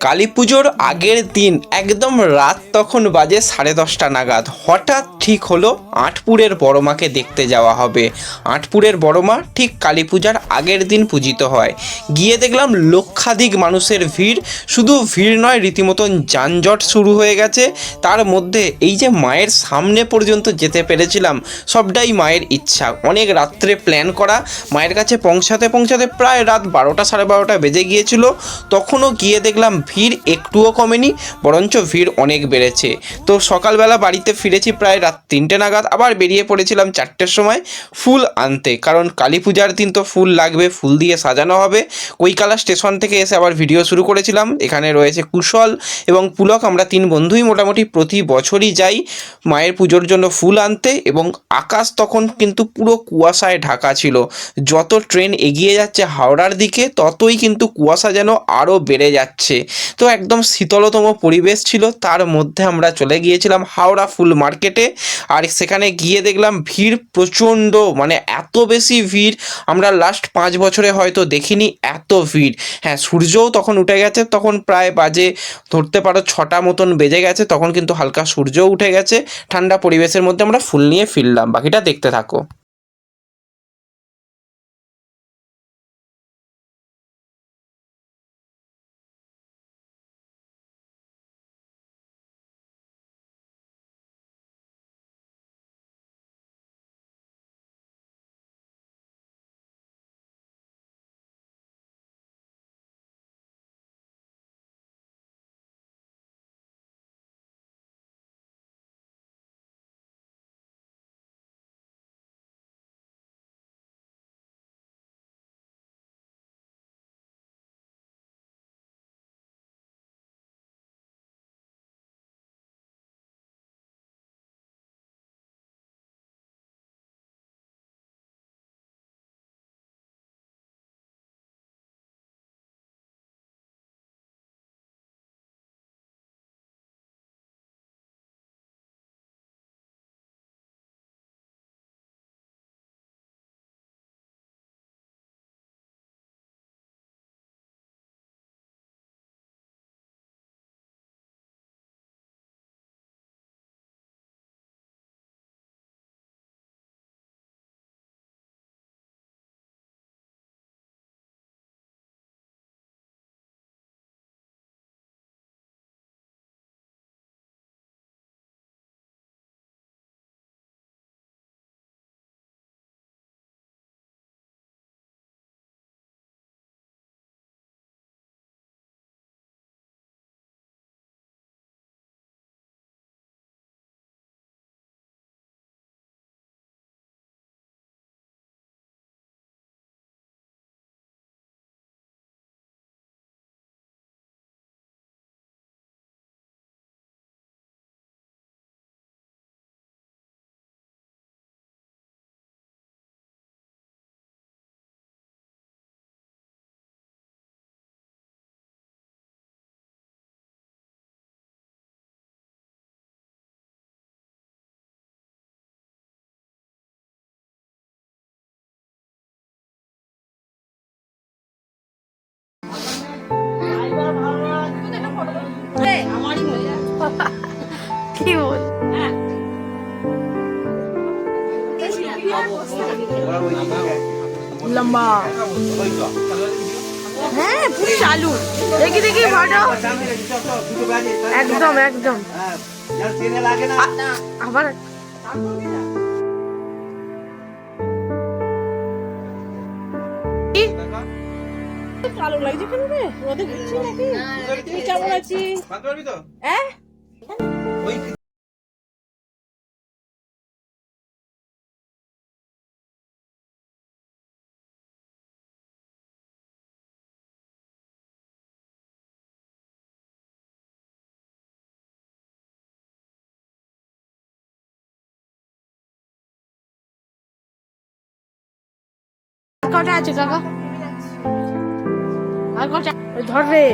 কালী পুজোর আগের দিন একদম রাত তখন বাজে 10:30 নাগাদ হঠাৎ ঠিক হলো আঁটপুরের বড়মাকে দেখতে যাওয়া হবে। আঁটপুরের বড়মা ঠিক কালী পূজার আগের দিন পূজিত হয়। গিয়ে দেখলাম লক্ষাধিক মানুষের ভিড়, শুধু ভিড় নয় রীতিমতন যানজট শুরু হয়ে গেছে। তার মধ্যে এই যে মায়ের সামনে পর্যন্ত যেতে পেরেছিলাম সবটাই মায়ের ইচ্ছা। অনেক রাত্রে প্ল্যান করা, মায়ের কাছে পৌঁছাতে পৌঁছাতে প্রায় রাত 12টা 12:30 বেজে গিয়েছিল। তখনও গিয়ে দেখলাম ভিড় একটুও কমেনি, বরঞ্চ ভিড় অনেক বেড়েছে। তো সকালবেলা বাড়িতে ফিরেছি প্রায় রাত 3টে নাগাদ, আবার বেরিয়ে পড়েছিলাম 4টের সময় ফুল আনতে, কারণ কালী পূজার দিন তো ফুল লাগবে, ফুল দিয়ে সাজানো হবে। কৈকালা স্টেশন থেকে এসে আবার ভিডিও শুরু করেছিলাম। এখানে রয়েছে কুশল এবং পুলক, আমরা 3 বন্ধুই মোটামুটি প্রতি বছরই যাই মায়ের পুজোর জন্য ফুল আনতে। এবং আকাশ তখন কিন্তু পুরো কুয়াশায় ঢাকা ছিল। যত ট্রেন এগিয়ে যাচ্ছে হাওড়ার দিকে ততই কিন্তু কুয়াশা যেন আরও বেড়ে যাচ্ছে। তো একদম শীতলতম পরিবেশ ছিল। তার মধ্যে আমরা চলে গিয়েছিলাম হাওড়া ফুল মার্কেটে, আর সেখানে গিয়ে দেখলাম ভিড় প্রচণ্ড, মানে এত বেশি ভিড় আমরা লাস্ট 5 বছরে হয়তো দেখিনি এত ভিড়। হ্যাঁ, সূর্যও তখন উঠে গেছে, তখন প্রায় বাজে ধরতে পারো 6টা মতন বেজে গেছে, তখন কিন্তু হালকা সূর্যও উঠে গেছে। ঠান্ডা পরিবেশের মধ্যে আমরা ফুল নিয়ে ফিরলাম। বাকিটা দেখতে থাকো। কি বল লম্বা, হ্যাঁ পুরো চালু। দেখি দেখি ভাড়া একদম একদম আবার কালো লাগছে কেন রে? রোদে ঘুরছি নাকি? তুই কেমন আছিস? হ্যাঁ কটা আছে কাকা? আর কটা ধর রে?